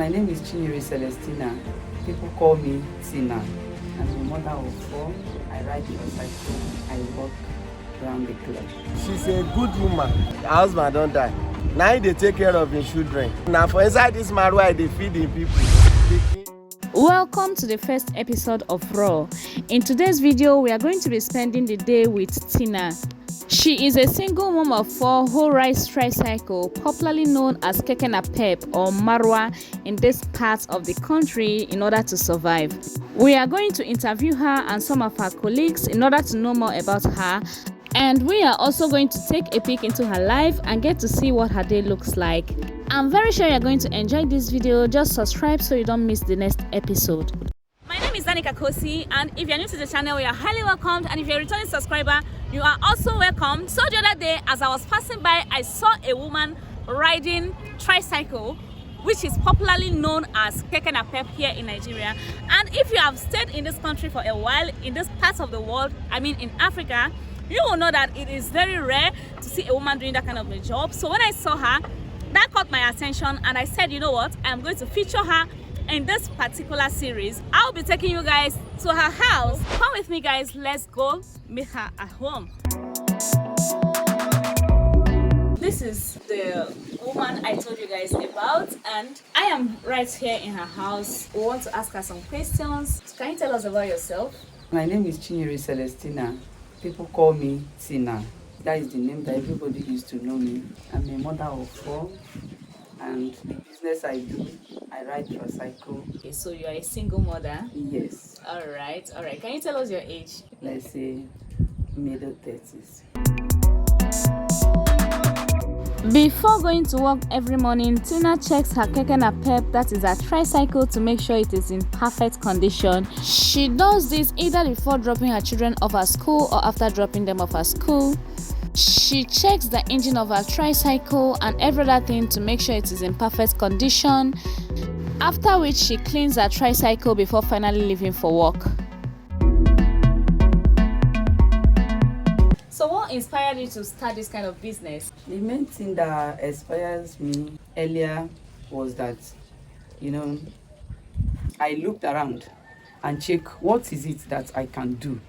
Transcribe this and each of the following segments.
My name is Chinyere Celestina. People call me Tina. I'm a mother of 4. I ride Tricycle. I walk around the clock. She's a good woman. Her husband don't die. Now they take care of his children. Now for inside this Marwa, they feed the people. Welcome to the first episode of Raw. In today's video, we are going to be spending the day with Tina. She is a single mom of 4 who rides Tricycle, popularly known as Keke Napep or Marwa in this part of the country in order to survive. We are going to interview her and some of her colleagues in order to know more about her. And we are also going to take a peek into her life and get to see what her day looks like. I'm very sure you're going to enjoy this video. Just subscribe so you don't miss the next episode. My name is Danica Kosy, and if you're new to the channel, you are highly welcomed. And if you're a returning subscriber, you are also welcome. So the other day, as I was passing by, I saw a woman riding Tricycle, which is popularly known as Keke Napep here in Nigeria. And if you have stayed in this country for a while, in this part of the world, I mean in Africa, you will know that it is very rare to see a woman doing that kind of a job. So when I saw her, that caught my attention, and I said, you know what, I'm going to feature her in this particular series. I'll be taking you guys to her house. Come with me, guys. Let's go meet her at home. This is the woman I told you guys about, and I am right here in her house. We want to ask her some questions. Can you tell us about yourself? My name is Chinyere Celestina. People call me Tina. That is the name that everybody used to know me. I'm a mother of 4, and the business I do, I ride Tricycle. Okay, so you are a single mother? Yes. All right. Can you tell us your age? Let's say middle 30s. Before going to work every morning, Tina checks her Keke Napep, that is her Tricycle, to make sure it is in perfect condition. She does this either before dropping her children off at school or after dropping them off at school. She checks the engine of her Tricycle and every other thing to make sure it is in perfect condition, after which she cleans her Tricycle before finally leaving for work. So what inspired you to start this kind of business? The main thing that inspires me earlier was that, I looked around and checked what is it that I can do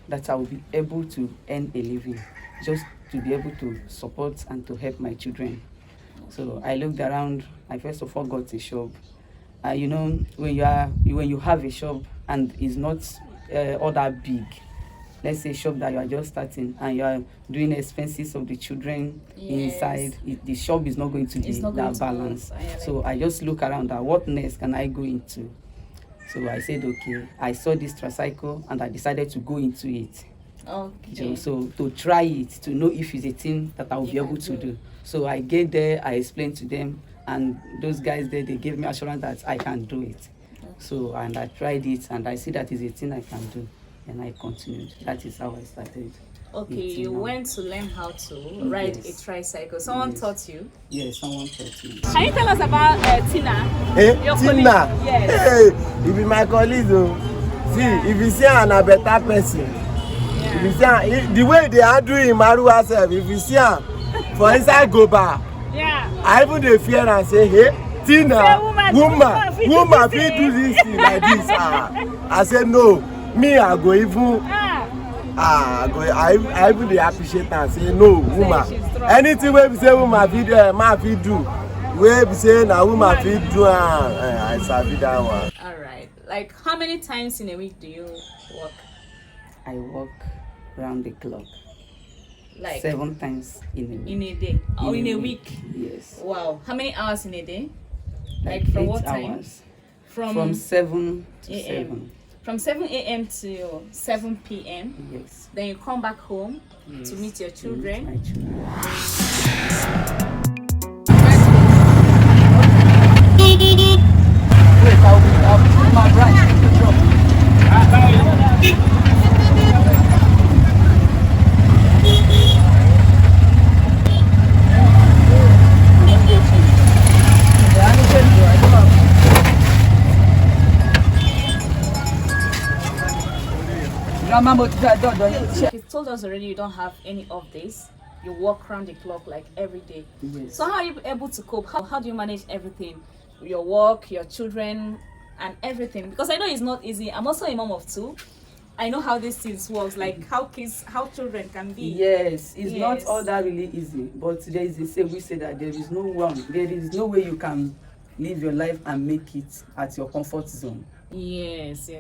that I will be able to earn a living, just to be able to support and to help my children. So I looked around. I first of all got a shop. When you have a shop and it's not all that big, let's say shop that you are just starting and you are doing expenses of the children inside, the shop is not going to be that balance. So I just look around at what next can I go into. So I said, okay, I saw this Tricycle and I decided to go into it. Okay. So to try it, to know if it's a thing that I will be able to do. So I get there, I explained to them, and those guys there, they gave me assurance that I can do it. So, and I tried it, and I see that is a thing I can do, and I continued. That is how I started. Okay, you went to learn how to ride a Tricycle. Someone taught you? Yes, someone taught me. Can you tell us about Tina? Hey, your Tina? colleague? Yes. Hey, you be my colleague though. See, if you see her a better person, if you see her, the way they are doing Marwa self, if you see her for inside go bar, I even dey fear and say, hey, Tina, woman fit do this thing like this. I say no, me I go even I even dey appreciate her and say no, woman. Anything wey be say woman fit do, wey be say na woman fit do, I sabi that one. All right. Like how many times in a week do you work? I work round the clock. Like 7 times in a week. In a day or in a week? Yes. Wow. How many hours in a day? Like from 8 what time? hours. From 7 to 7. From 7 a.m. to 7 p.m. Yes. Then you come back home to meet your children. My children. Wait, I'll put my branch in the drop. You told us already you don't have any of this. You work around the clock like every day. Yes. So how are you able to cope? How do you manage everything? your work, your children, and everything? Because I know it's not easy. I'm also a mom of 2. I know how these things works, like how children can be. Yes, it's not all that really easy. But there is we say that there is no way you can live your life and make it at your comfort zone. Yes.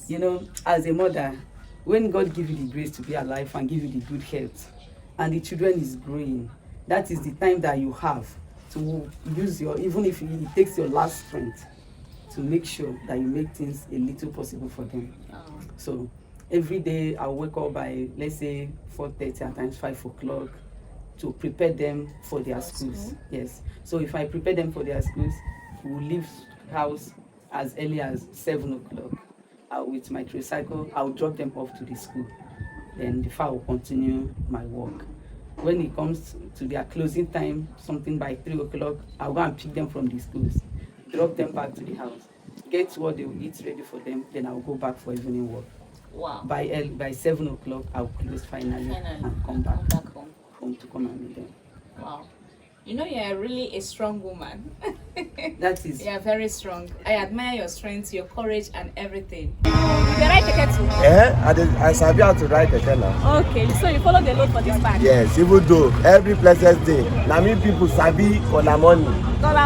You know, as a mother, when God give you the grace to be alive and give you the good health, and the children is growing, that is the time that you have to use even if it takes your last strength, to make sure that you make things a little possible for them. So every day I wake up by, let's say, 4:30, at times 5 o'clock, to prepare them for their schools. Yes. So if I prepare them for their schools, we will leave house as early as 7 o'clock. With my tricycle, I'll drop them off to the school. Then before I will continue my work. When it comes to their closing time, something by 3 o'clock, I'll go and pick them from the schools, drop them back to the house, get what they will eat ready for them, then I'll go back for evening work. Wow. By 7 o'clock, I'll close finally and come back home to come and meet them. Wow. You know, you're really a strong woman. That is. You're very strong. I admire your strength, your courage, and everything. You ride Keke too? I sabi how to ride Keke now. Okay, so you follow the road for this part? Yes, even though every blessed day, na me people sabi kola money.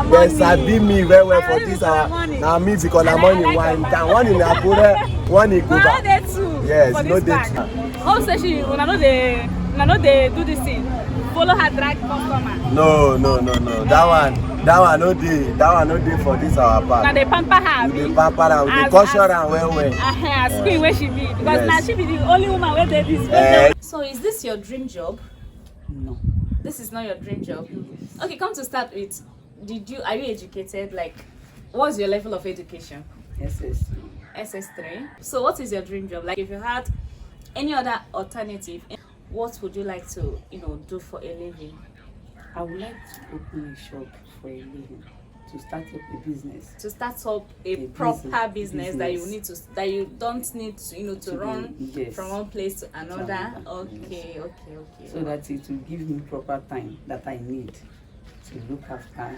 They sabi me very well for this hour. Na me be kola money one time, one in Akure, one in Kuba. No, they too. Yes, for no this dey part. too. Oh, say she, una no dey do this thing. Follow her drag customer. No. That one no dey for this our part. Now they pamper her. We dey pamper her, we dey caution her well. As queen where she be, because now she be the only woman where they this. So is this your dream job? No. This is not your dream job. Okay, come to start with. Are you educated? Like, what's your level of education? SS3. So what is your dream job? Like, if you had any other alternative, what would you like to, do for a living? I would like to open a shop for a living, to start up a business. To start up a proper business that you don't need to run from one place to another. Okay. So that it will give me proper time that I need to look after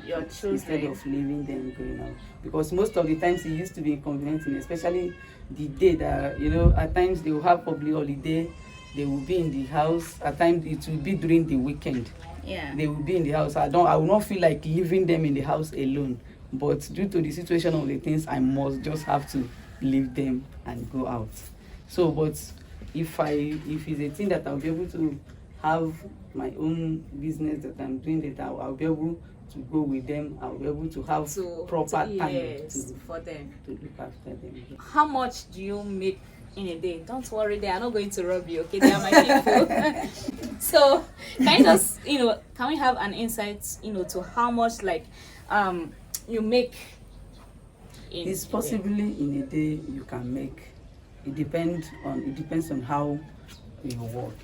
your children instead of leaving them going out. Because most of the times it used to be inconvenient, especially the day that at times they will have public holiday. They will be in the house. At times it will be during the weekend. Yeah. They will be in the house. I will not feel like leaving them in the house alone. But due to the situation of the things, I must just have to leave them and go out. So, but if it's a thing that I'll be able to have my own business that I'm doing, that I'll be able to go with them. I'll be able to have proper time for them to look after them. How much do you make in a day? Don't worry, they are not going to rob you, okay? They are my people. So can you just can we have an insight to how much you make it's possibly in a day you can make. It depends on how you work.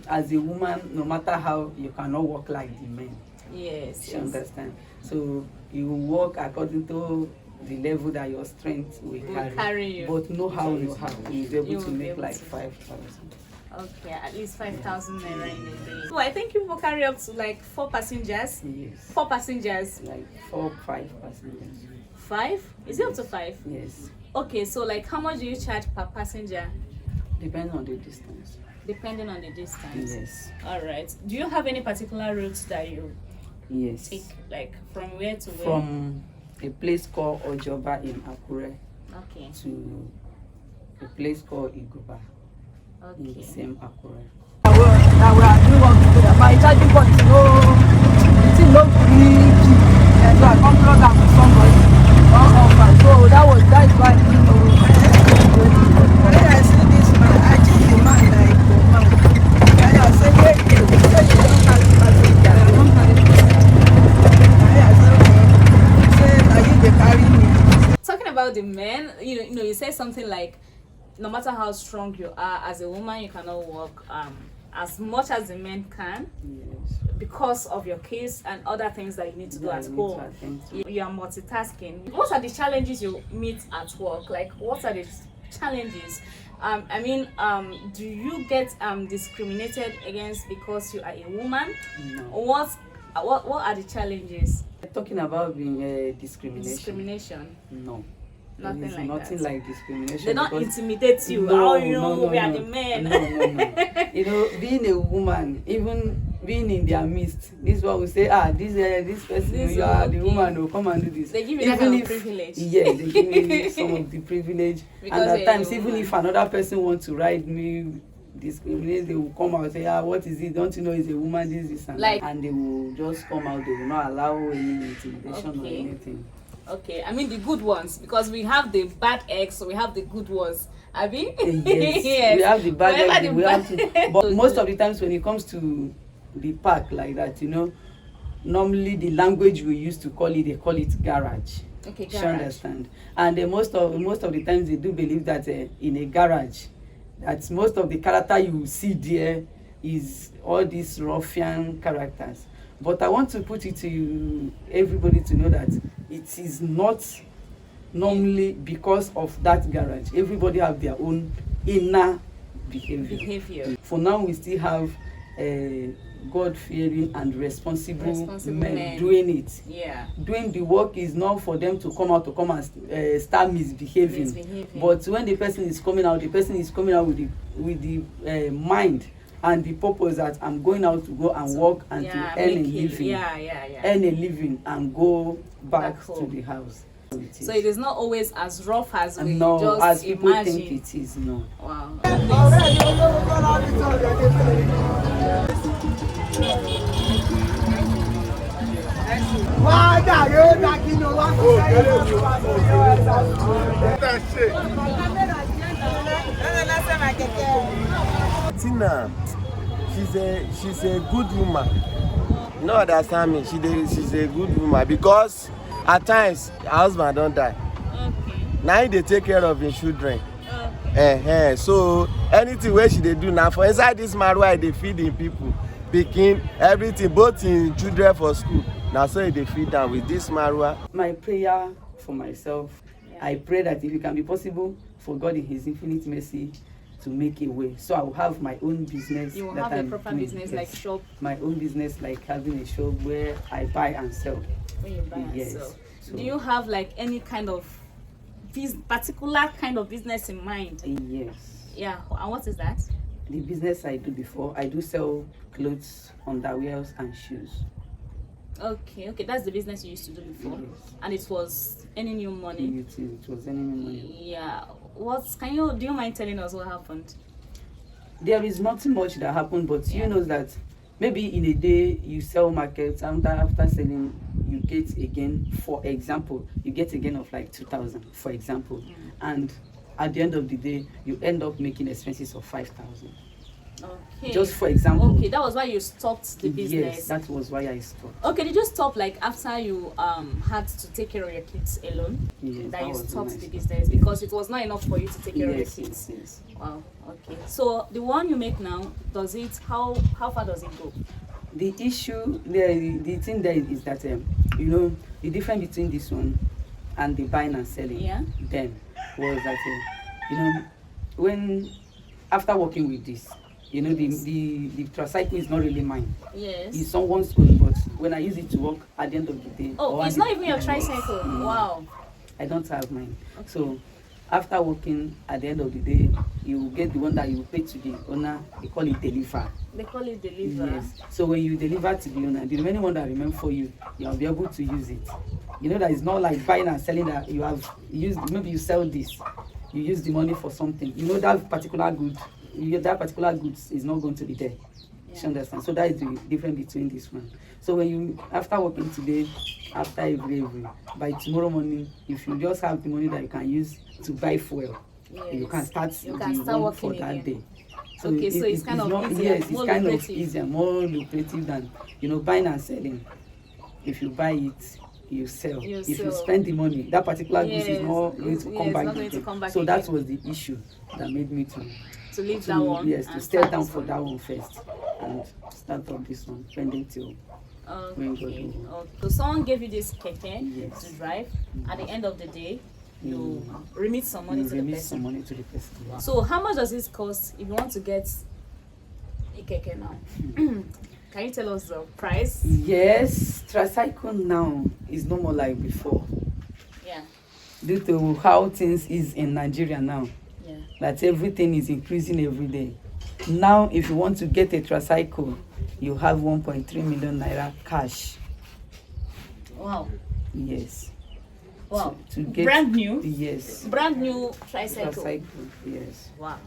As a woman, no matter how, you cannot work like the men. Yes. You understand? So you work according to the level that your strength will carry you. But know how you will be able to make like 5,000. Okay, at least 5,000 naira in a day. So I think you will carry up to like 4 passengers. Yes. 4 passengers. Like 4, 5 passengers. 5? Is it up to 5? Yes. Okay, so like how much do you charge per passenger? Depending on the distance. Depending on the distance. Yes. All right. Do you have any particular routes that you take, like from where to where? From a place called Ojoba in Akure to a place called Igoba in the same Akure. That we are doing work together. My charging point is no big, and so I come plug up with somebody. So that is why I see this man, I check the man like the man. And I say, wait, you say you don't have the passenger. I don't have the passenger. Talking about the men, you say something like, no matter how strong you are as a woman, you cannot work as much as the men can. Yes. Because of your kids and other things that you need to do at home. You are multitasking. What are the challenges you meet at work? Like, what are the challenges? Do you get discriminated against because you are a woman? No. What What are the challenges? Talking about being discrimination. No. Nothing There is like nothing that. like discrimination. They don't because- intimidate you. No, Oh, you know, no, we are no. the men. No. You know, being a woman, even being in their midst, this one will say, this person, This you are the okay. woman who come and do this. They give you that kind of privilege. Yes, they give me some of the privilege. Because And at you're a times, even woman. if another person wants to ride me, discriminate, they will come out and say, what is it? Don't you know it's a woman, this and Like- that. And they will just come out, they will not allow any intimidation or Okay. anything. Okay, I mean the good ones, because we have the bad eggs, so we have the good ones. Abi? Yes, we have the bad Wherever egg, the we have to, bad- but most of the times when it comes to the park like that, you know, normally the language we used to call it, they call it garage. Okay, You garage. understand? And most of the times they do believe that in a garage, that most of the character you see there is all these ruffian characters. But I want to put it to everybody to know that it is not normally because of that garage. Everybody have their own inner behavior. For now, we still have God-fearing and responsible men doing it. Yeah. Doing the work is not for them to come and start misbehaving. But when the person is coming out with the mind and the purpose that I'm going out to go and work and to earn a living. Earn a living and go back to the house. So it is not always as rough as we no, just as people imagine. think it is. No. Wow. Tina, she's a good woman. You know understand me? She's a good woman because at times her husband don die. Okay. Na him dey take care of him children. Okay. So anything wey she dey do na for inside this Marwa e dey feed him people, pikin, everything, both him children for school. Na so e dey feed am with this Marwa. My prayer for myself, I pray that if it can be possible for God in His infinite mercy to make a way, so I will have my own business. You will that have a I'm proper doing. Business Yes. like shop. My own business, like having a shop where I buy and sell. When you buy and Yes. sell. So- Do you have like any kind of particular kind of business in mind? Yes. Yeah. And what is that? The business I do before, I do sell clothes, underwears, and shoes. Okay. That's the business you used to do before, Yes. and it was earning you money. It was earning money. Yeah. Do you mind telling us what happened? There is nothing much that happened, but you know that maybe in a day you sell markets, and after selling you get again, for example, you get a gain of like 2,000, for example, and at the end of the day you end up making expenses of 5,000. Okay. Just for example. Okay, that was why you stopped the business. Yes, that was why I stopped. Okay, did you stop like after you had to take care of your kids alone? Yes, that you was stopped when I the stopped. business because it was not enough for you to take care of your kids. Yes. Wow. Okay. So the one you make now, how far does it go? The issue, the thing there is that you know, the difference between this one and the buying and selling then was that you know, when after working with this, you know, the tricycle is not really mine. Yes. It's someone's own, but when I use it to work at the end of the day. Oh, it's not even your tricycle. Wow. I don't have mine. Okay. So after working at the end of the day, you will get the one that you will pay to the owner. They call it deliver. They call it deliver. Yes. So when you deliver to the owner, the remaining one that remain for you, you'll be able to use it. You know that it's not like buying and selling that you have used. Maybe you sell this, you use the money for something. You know that particular good. That particular goods is not going to be there. You understand? So that is the difference between this one. So when you, after working today, after every by tomorrow morning, if you just have the money that you can use to buy fuel, you can start working for that day. So okay, so it's kind of easier. Yes, it's kind of easier, more lucrative than, you know, buying and selling. If you buy it, you sell. If you spend the money, that particular goods is not going to come back. So again. That was the issue that made me to leave that one. Yes, to stay down for that one first and start up this one, pending till when God will. So someone gave you this keke to drive. At the end of the day, you remit some money to the person. So how much does this cost if you want to get a keke now? Can you tell us the price? Yes, Tricycle now is no more like before. Yeah. Due to how things is in Nigeria now. Yeah. That everything is increasing every day. Now, if you want to get a Tricycle, you have 1.3 million naira cash. Wow. Yes. Wow. To get brand new? Yes. Brand new Tricycle. Tricycle, yes. Wow.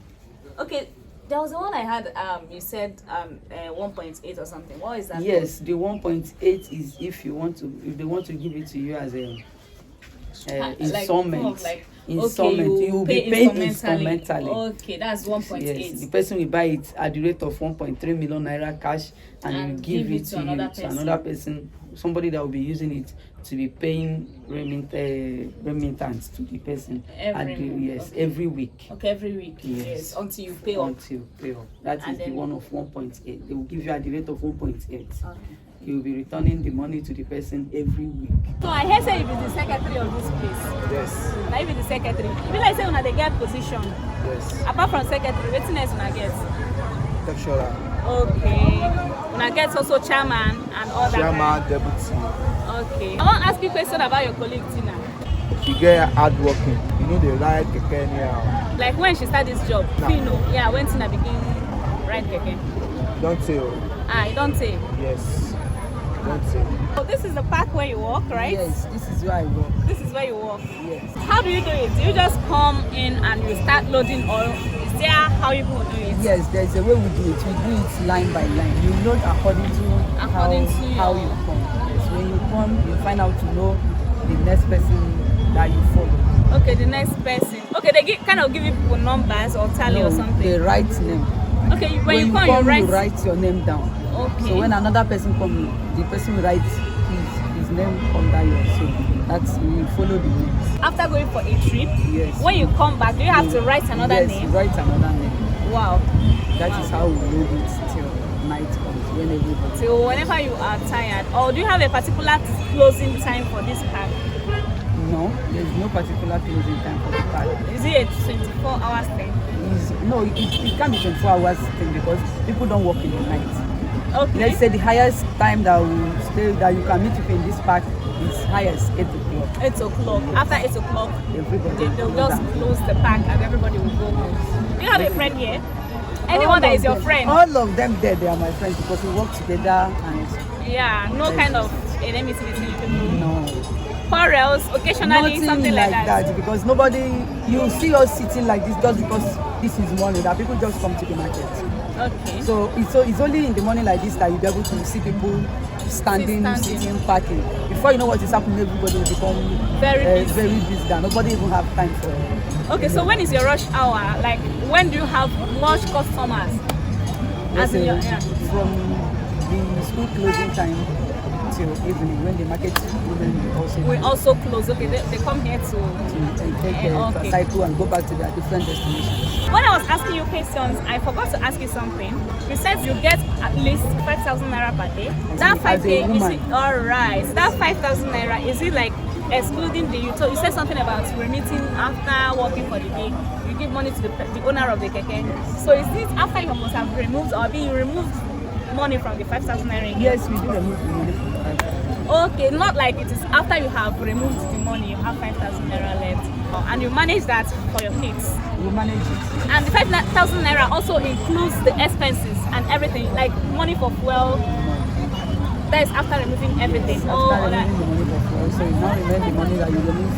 Okay, there was the one I had, you said 1.8 or something. What is that? Yes, the 1.8 is if they want to give it to you as a installment. Like, installment. okay, you will be paying instrumentally. Okay, that's 1.8. Yes, the person will buy it at the rate of 1.3 million naira cash and you give it to another person, somebody that will be using it to be paying remittance to the person every week. Okay, every week. Yes, until you pay off. Until you pay off. That is the one of 1.8. They will give you at the rate of 1.8. Okay. You will be returning the money to the person every week. So I hear say you be the secretary of this place. Yes. Now you be the secretary. You be like say una dey get position. Yes. Apart from secretary, wetin else una get? Lecturer. Okay. Una get also chairman and all that. Chairman, deputy. Okay. I want to ask you a question about your colleague Tina. She get hardworking. You know they ride keke anyhow. Like when she start this job, Nah. you know, yeah, when Tina begin ride keke. Don't say oh. Ah, you don't say. Yes. Don't say. So this is the park where you walk, right? Yes, this is where I work. This is where you walk. Yes. How do you do it? Do you just come in and you start loading, or is there how you people do it? Yes, there's a way we do it. We do it line by line. You load according to how you come. Yes. When you come, you find out to know the next person that you follow. Okay, the next person. Okay, they kind of give you people numbers or tally or something. They write name. Okay, when you come, you write your name down. Okay. So when another person comes, the person will write his name under yours. So that's you follow the names. After going for a trip, Yes. when you come back, do you have to write another name? name? Write another name. Wow. That is how we load it till night comes, when everybody. So whenever you are tired, or do you have a particular closing time for this park? No, there's no particular closing time for the park. Is it a 24 hours thing? No, it can't be 24 hours thing because people don't work in the night. Okay. Let's say the highest time that you can meet people in this park is highest 8 o'clock. 8 o'clock. After 8 o'clock, Everybody they'll just close the park and everybody will go home. Do you have a friend here? Anyone that is your friend? All of them there, they are my friends because we work together and Yeah, no kind of enmity between you people. no. Quarrels, occasionally, Nothing something like that. because nobody, you see us sitting like this just because this is morning that people just come to the market. Okay. So it's only in the morning like this that you'll be able to see people standing, sitting, parking. Before you know what is happening, everybody will become Very busy. very busy. That nobody even have time for. Okay, so when is your rush hour? Like, when do you have much customers? As in From the school closing time till evening when the market women we also close. Okay, they come here to take a Tricycle and go back to their different destinations. When I was asking you questions, I forgot to ask you something. You said you get at least 5,000 naira per day. That 5K, is it all right? So that 5,000 naira, is it like excluding the? So you said something about remitting after working for the day. You give money to the owner of the keke. So is this after you must have removed or being removed money from the 5,000 naira? Yes, we do remove the money from the 5,000. Okay, not like it is after you have removed the money, you have 5,000 naira left, and you manage that for your kids. We manage it. And the 5,000 naira also includes the expenses and everything, like money for fuel. That is after removing everything. Yes, after removing the money for fuel, so you now remove the money that you remove,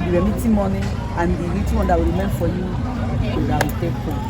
the remitting money, and the little one that will remain for you, that will take home.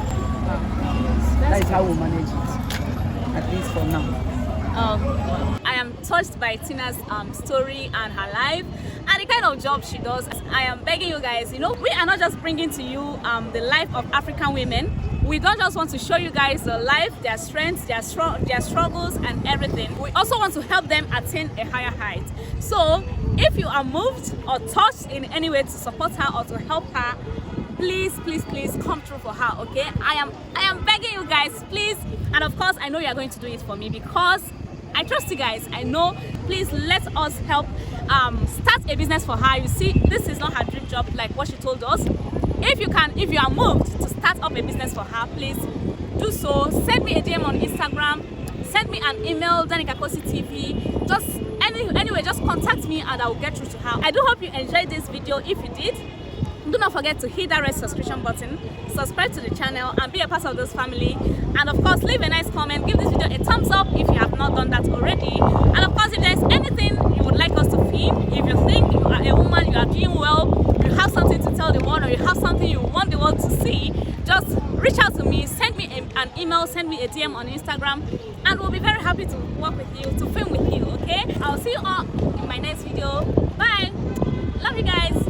That is how we manage it, at least for now. I am touched by Tina's story and her life and the kind of job she does. I am begging you guys, we are not just bringing to you the life of African women. We don't just want to show you guys the life, their strengths, their struggles and everything. We also want to help them attain a higher height. So if you are moved or touched in any way to support her or to help her, please come through for her. Okay, I am begging you guys, please. And of course I know you are going to do it for me because I trust you guys. I know. Please let us help start a business for her. You see, this is not her dream job like what she told us. If you are moved to start up a business for her, please do so. Send me a DM on Instagram. send me an email, danicakosytv. Just anyway, just contact me and I will get through to her. I do hope you enjoyed this video. If you did, do not forget to hit that red subscription button, subscribe to the channel, and be a part of this family. And of course, leave a nice comment, give this video a thumbs up if you have not done that already. And of course, if there is anything you would like us to film, if you think you are a woman, you are doing well, you have something to tell the world, or you have something you want the world to see, just reach out to me, send me an email, send me a DM on Instagram, and we'll be very happy to work with you, to film with you, okay? I'll see you all in my next video. Bye! Love you guys!